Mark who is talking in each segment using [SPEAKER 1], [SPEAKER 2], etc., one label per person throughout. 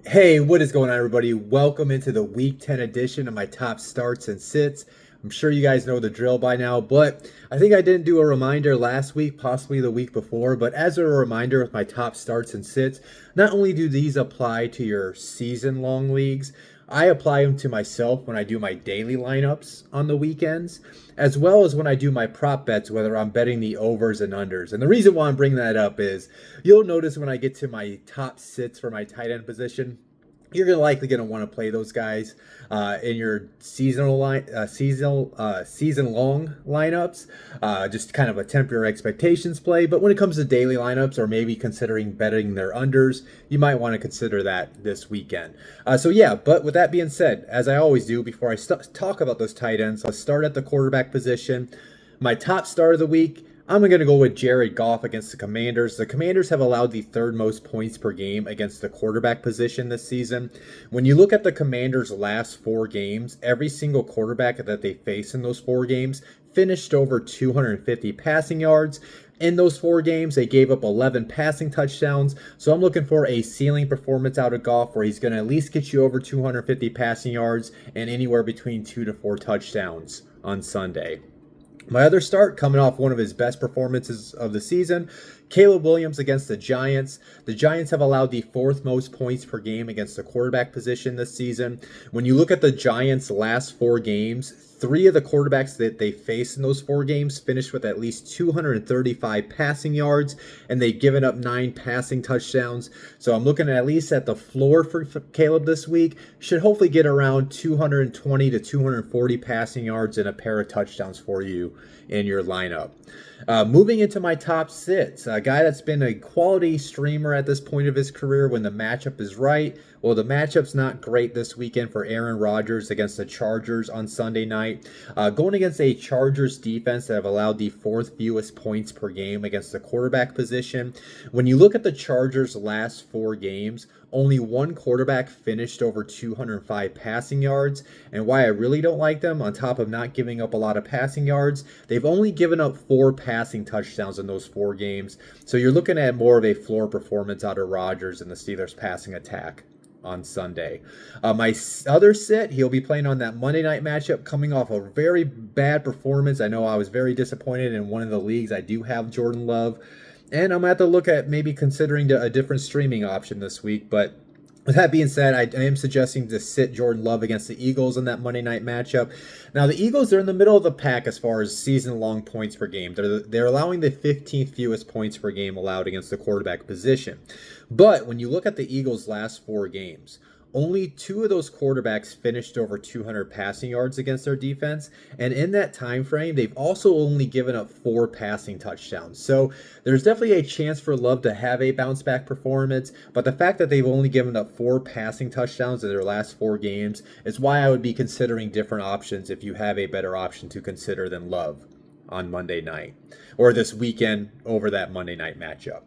[SPEAKER 1] Hey, what is going on, everybody? Welcome into the Week 10 edition of my top starts and sits. I'm sure you guys know the drill by now, but I think I didn't do a reminder last week, possibly the week before. But as a reminder with my top starts and sits, not only do these apply to your season long leagues, I apply them to myself when I do my daily lineups on the weekends, as well as when I do my prop bets, whether I'm betting the overs and unders. And the reason why I'm bringing that up is you'll notice when I get to my top sits for my tight end position, you're likely going to want to play those guys in your season long lineups, just kind of a temporary expectations play. But when it comes to daily lineups, or maybe considering betting their unders, you might want to consider that this weekend. But with that being said, as I always do before I talk about those tight ends, let's start at the quarterback position. My top start of the week, I'm going to go with Jared Goff against the Commanders. The Commanders have allowed the third most points per game against the quarterback position this season. When you look at the Commanders' last four games, every single quarterback that they face in those four games finished over 250 passing yards. In those four games, they gave up 11 passing touchdowns. So I'm looking for a ceiling performance out of Goff where he's going to at least get you over 250 passing yards and anywhere between 2 to 4 touchdowns on Sunday. My other start, coming off one of his best performances of the season, Caleb Williams against the Giants. The Giants have allowed the fourth most points per game against the quarterback position this season. When you look at the Giants' last four games, three of the quarterbacks that they faced in those four games finished with at least 235 passing yards, and they've given up 9 passing touchdowns. So I'm looking at least at the floor for Caleb this week. Should hopefully get around 220 to 240 passing yards and a pair of touchdowns for you in your lineup. Moving into my top sits, a guy that's been a quality streamer at this point of his career when the matchup is right. Well, the matchup's not great this weekend for Aaron Rodgers against the Chargers on Sunday night. Going against a Chargers defense that have allowed the fourth fewest points per game against the quarterback position. When you look at the Chargers' last four games, only one quarterback finished over 205 passing yards. And why I really don't like them, on top of not giving up a lot of passing yards, they've only given up 4 passing touchdowns in those 4 games. So you're looking at more of a floor performance out of Rodgers and the Steelers' passing attack on Sunday. My other sit, he'll be playing on that Monday night matchup, coming off a very bad performance. I know I was very disappointed in one of the leagues. I do have Jordan Love, and I'm going to have to look at maybe considering a different streaming option this week. But with that being said, I am suggesting to sit Jordan Love against the Eagles in that Monday night matchup. Now, the Eagles are in the middle of the pack as far as season-long points per game. They're allowing the 15th fewest points per game allowed against the quarterback position. But when you look at the Eagles' last 4 games, only 2 of those quarterbacks finished over 200 passing yards against their defense, and in that time frame, they've also only given up 4 passing touchdowns. So there's definitely a chance for Love to have a bounce back performance, but the fact that they've only given up 4 passing touchdowns in their last 4 games is why I would be considering different options if you have a better option to consider than Love on Monday night or this weekend over that Monday night matchup.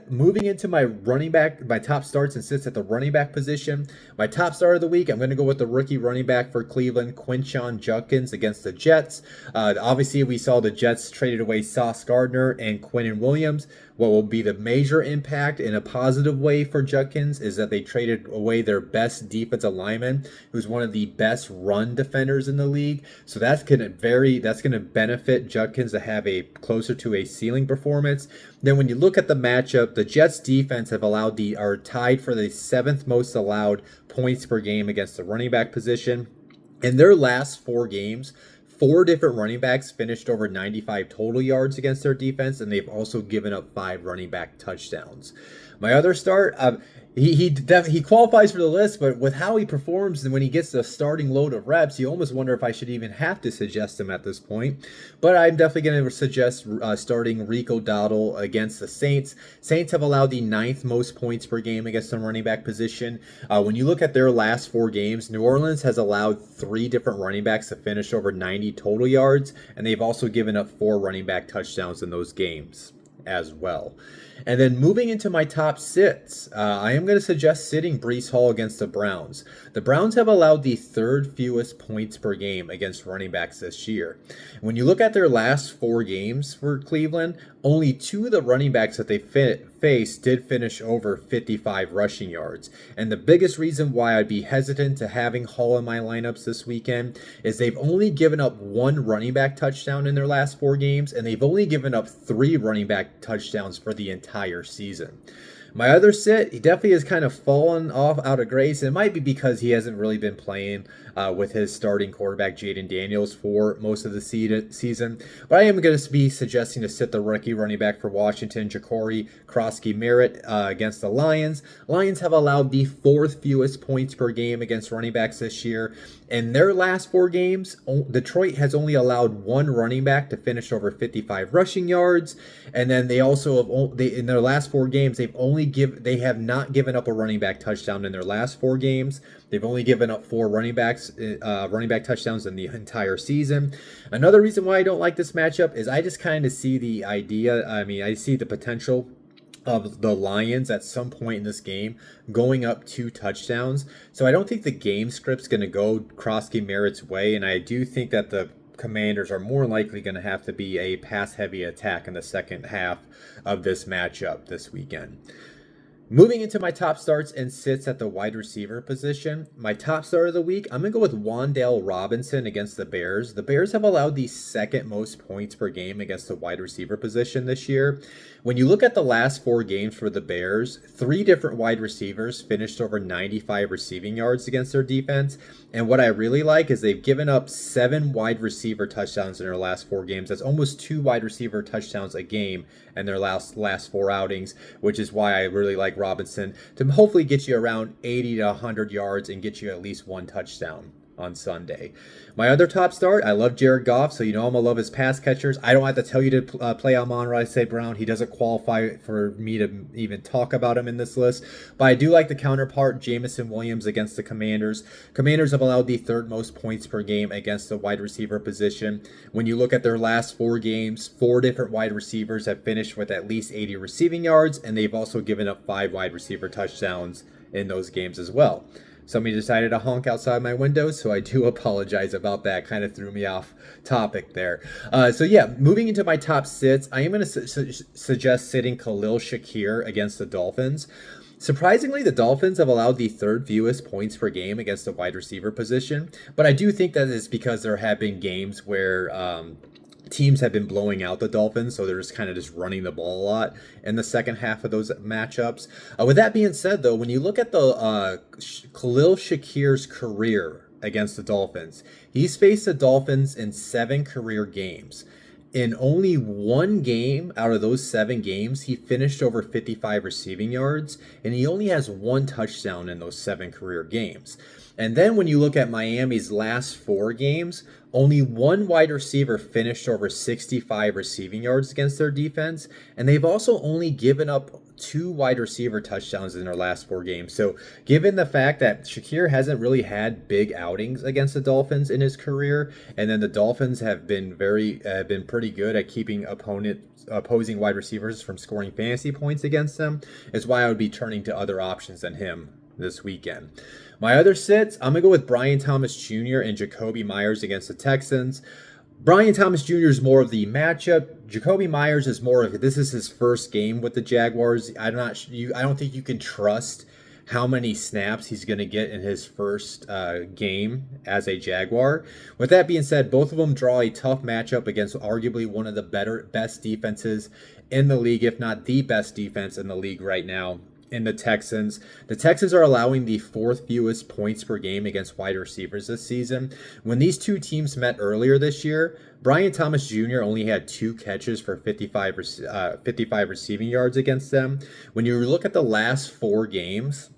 [SPEAKER 1] Moving into my running back, my top starts and sits at the running back position. My top start of the week, I'm going to go with the rookie running back for Cleveland, Quinshon Judkins against the Jets. Obviously, we saw the Jets traded away Sauce Gardner and Quinnen Williams. What will be the major impact in a positive way for Judkins is that they traded away their best defensive lineman, who's one of the best run defenders in the league. So that's going to benefit Judkins to have a closer to a ceiling performance. Then when you look at the matchup, the Jets defense are tied for the 7th most allowed points per game against the running back position. In their last 4 games, 4 different running backs finished over 95 total yards against their defense, and they've also given up 5 running back touchdowns. My other start, he qualifies for the list, but with how he performs and when he gets the starting load of reps, you almost wonder if I should even have to suggest him at this point. But I'm definitely going to suggest starting Rico Dowdle against the Saints. Saints have allowed the 9th most points per game against the running back position. When you look at their last 4 games, New Orleans has allowed 3 different running backs to finish over 90 total yards, and they've also given up 4 running back touchdowns in those games as well. And then moving into my top sits, I am going to suggest sitting Breece Hall against the Browns. The Browns have allowed the third fewest points per game against running backs this year. When you look at their last 4 games for Cleveland, only 2 of the running backs that they faced did finish over 55 rushing yards. And the biggest reason why I'd be hesitant to having Hall in my lineups this weekend is they've only given up 1 running back touchdown in their last 4 games, and they've only given up 3 running back touchdowns for the entire season. My other sit, he definitely has kind of fallen off out of grace. It might be because he hasn't really been playing with his starting quarterback, Jaden Daniels, for most of the season. But I am going to be suggesting to sit the rookie running back for Washington, Ja'Cory Krosky-Merritt, against the Lions. Lions have allowed the 4th fewest points per game against running backs this year. In their last 4 games, Detroit has only allowed 1 running back to finish over 55 rushing yards. And then they also have, in their last 4 games, they have not given up a running back touchdown in their last 4 games. They've only given up 4 running back touchdowns in the entire season. Another reason why I don't like this matchup is I just kind of see I see the potential of the Lions at some point in this game going up 2 touchdowns. So I don't think the game script's going to go Krosky-Merritt's way, and I do think that the Commanders are more likely going to have to be a pass-heavy attack in the second half of this matchup this weekend. Moving into my top starts and sits at the wide receiver position, my top start of the week, I'm going to go with Wan'Dale Robinson against the Bears. The Bears have allowed the 2nd most points per game against the wide receiver position this year. When you look at the last 4 games for the Bears, 3 different wide receivers finished over 95 receiving yards against their defense. And what I really like is they've given up 7 wide receiver touchdowns in their last 4 games. That's almost 2 wide receiver touchdowns a game in their last 4 outings, which is why I really like Robinson to hopefully get you around 80 to 100 yards and get you at least 1 touchdown on Sunday. My other top start, I love Jared Goff, so you know I'm going to love his pass catchers. I don't have to tell you to play Amon-Ra St. Brown. He doesn't qualify for me to even talk about him in this list. But I do like the counterpart, Jameson Williams against the Commanders. Commanders have allowed the 3rd most points per game against the wide receiver position. When you look at their last 4 games, 4 different wide receivers have finished with at least 80 receiving yards, and they've also given up 5 wide receiver touchdowns in those games as well. Somebody decided to honk outside my window, so I do apologize about that. Kind of threw me off topic there. Moving into my top sits, I am going to suggest sitting Khalil Shakir against the Dolphins. Surprisingly, the Dolphins have allowed the 3rd fewest points per game against the wide receiver position, but I do think that is because there have been games where teams have been blowing out the Dolphins, so they're just running the ball a lot in the second half of those matchups. With that being said, though, when you look at the Khalil Shakir's career against the Dolphins, he's faced the Dolphins in 7 career games. In only 1 game out of those 7 games, he finished over 55 receiving yards, and he only has 1 touchdown in those 7 career games. And then when you look at Miami's last 4 games, only 1 wide receiver finished over 65 receiving yards against their defense, and they've also only given up 2 wide receiver touchdowns in their last 4 games. So given the fact that Shakir hasn't really had big outings against the Dolphins in his career, and then the Dolphins have been pretty good at keeping opposing wide receivers from scoring fantasy points against them, is why I would be turning to other options than him this weekend. My other sits, I'm going to go with Brian Thomas Jr. and Jakobi Meyers against the Texans. Brian Thomas Jr. is more of the matchup. Jakobi Meyers is more of, this is his first game with the Jaguars. I don't think you can trust how many snaps he's going to get in his first game as a Jaguar. With that being said, both of them draw a tough matchup against arguably one of the best defenses in the league, if not the best defense in the league right now, in the Texans. The Texans are allowing the 4th fewest points per game against wide receivers this season. When these 2 teams met earlier this year, Brian Thomas Jr. only had 2 catches for 55 receiving yards against them. When you look at the last 4 games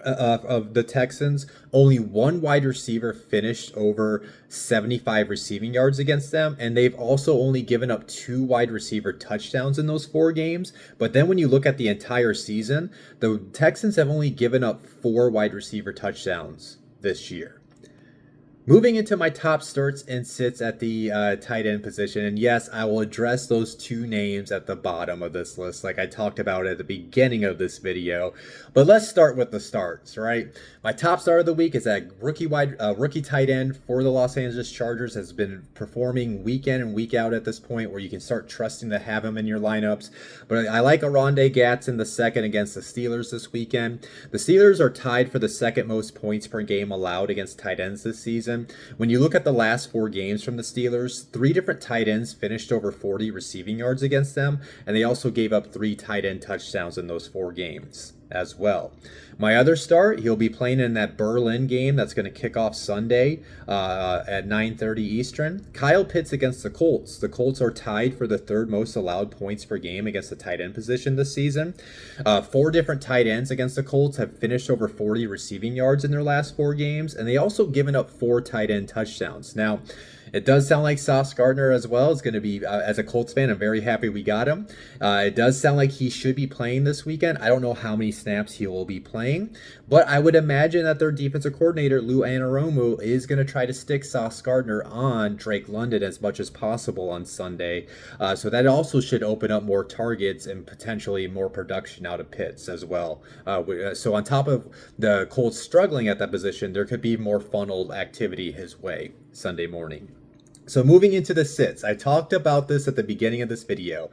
[SPEAKER 1] of the Texans, only 1 wide receiver finished over 75 receiving yards against them, and they've also only given up 2 wide receiver touchdowns in those 4 games. But then when you look at the entire season, the Texans have only given up 4 wide receiver touchdowns this year. Moving into my top starts and sits at the tight end position. And yes, I will address those two names at the bottom of this list, like I talked about at the beginning of this video. But let's start with the starts, right? My top start of the week is that rookie tight end for the Los Angeles Chargers has been performing week in and week out at this point where you can start trusting to have him in your lineups. But I like Oronde Gadsden the second against the Steelers this weekend. The Steelers are tied for the second most points per game allowed against tight ends this season. When you look at the last 4 games from the Steelers, 3 different tight ends finished over 40 receiving yards against them, and they also gave up 3 tight end touchdowns in those 4 games as well. My other start, he'll be playing in that Berlin game that's going to kick off Sunday at 9:30 Eastern. Kyle Pitts against the Colts. The Colts are tied for the 3rd most allowed points per game against the tight end position this season. 4 different tight ends against the Colts have finished over 40 receiving yards in their last 4 games, and they also given up 4 tight end touchdowns. Now, it does sound like Sauce Gardner as well is going to be, as a Colts fan, I'm very happy we got him. It does sound like he should be playing this weekend. I don't know how many snaps he will be playing, but I would imagine that their defensive coordinator, Lou Anarumo, is going to try to stick Sauce Gardner on Drake London as much as possible on Sunday. So that also should open up more targets and potentially more production out of Pitts as well. So on top of the Colts struggling at that position, there could be more funneled activity his way Sunday morning. So moving into the sits, I talked about this at the beginning of this video.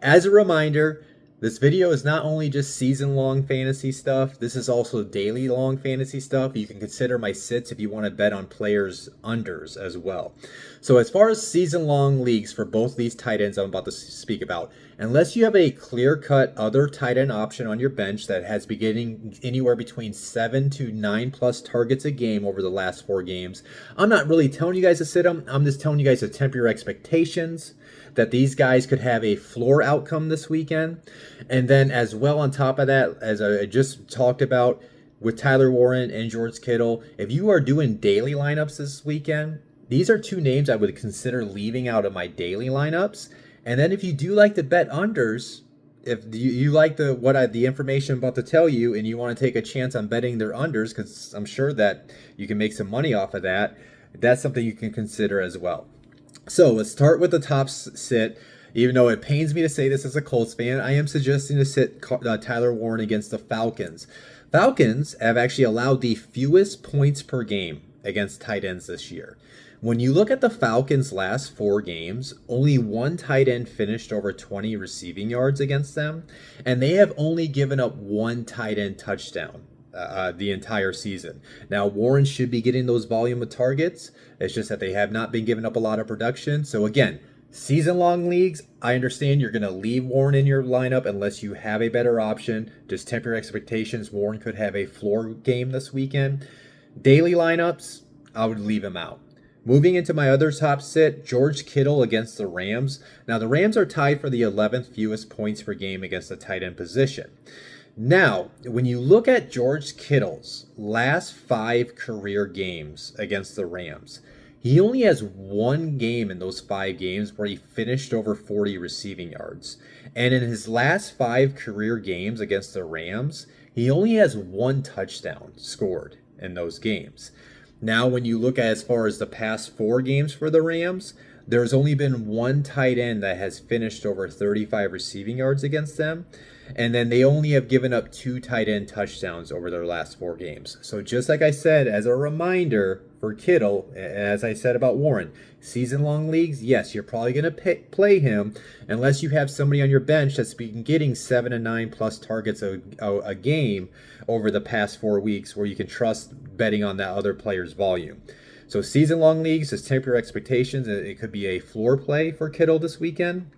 [SPEAKER 1] As a reminder, this video is not only just season-long fantasy stuff, this is also daily-long fantasy stuff. You can consider my sits if you want to bet on players' unders as well. So as far as season-long leagues for both these tight ends I'm about to speak about, unless you have a clear-cut other tight end option on your bench that has been getting anywhere between 7 to 9 plus targets a game over the last 4 games, I'm not really telling you guys to sit them. I'm just telling you guys to temper your expectations that these guys could have a floor outcome this weekend. And then as well on top of that, as I just talked about with Tyler Warren and George Kittle, if you are doing daily lineups this weekend, these are 2 names I would consider leaving out of my daily lineups. And then if you do like to bet unders, if you like the information I'm about to tell you and you want to take a chance on betting their unders, because I'm sure that you can make some money off of that, that's something you can consider as well. So let's start with the top sit. Even though it pains me to say this as a Colts fan, I am suggesting to sit Tyler Warren against the Falcons. Falcons have actually allowed the fewest points per game against tight ends this year. When you look at the Falcons' last 4 games, only 1 tight end finished over 20 receiving yards against them, and they have only given up 1 tight end touchdown the entire season. Now, Warren should be getting those volume of targets. It's just that they have not been giving up a lot of production. So again, season-long leagues, I understand you're going to leave Warren in your lineup unless you have a better option. Just temper your expectations. Warren could have a floor game this weekend. Daily lineups, I would leave him out. Moving into my other top sit, George Kittle against the Rams. Now, the Rams are tied for the 11th fewest points per game against the tight end position. Now, when you look at George Kittle's last 5 career games against the Rams, he only has 1 game in those 5 games where he finished over 40 receiving yards. And in his last 5 career games against the Rams, he only has 1 touchdown scored in those games. Now, when you look at as far as the past 4 games for the Rams, there's only been 1 tight end that has finished over 35 receiving yards against them. And then they only have given up 2 tight end touchdowns over their last 4 games. So just like I said, as a reminder for Kittle, as I said about Warren, season-long leagues, yes, you're probably going to play him unless you have somebody on your bench that's been getting 7 to 9 plus targets a game over the past 4 weeks where you can trust betting on that other player's volume. So season-long leagues, just temper your expectations. It could be a floor play for Kittle this weekend.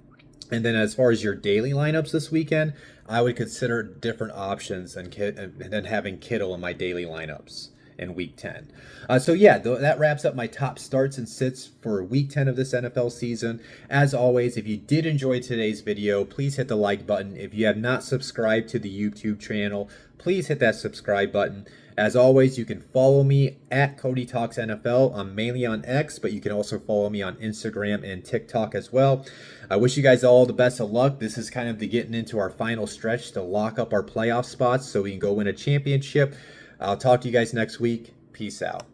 [SPEAKER 1] And then as far as your daily lineups this weekend, I would consider different options than having Kittle in my daily lineups in Week 10. So yeah, that wraps up my top starts and sits for Week 10 of this NFL season. As always, if you did enjoy today's video, please hit the like button. If you have not subscribed to the YouTube channel, please hit that subscribe button. As always, you can follow me at Cody Talks NFL. I'm mainly on X, but you can also follow me on Instagram and TikTok as well. I wish you guys all the best of luck. This is kind of getting into our final stretch to lock up our playoff spots so we can go win a championship. I'll talk to you guys next week. Peace out.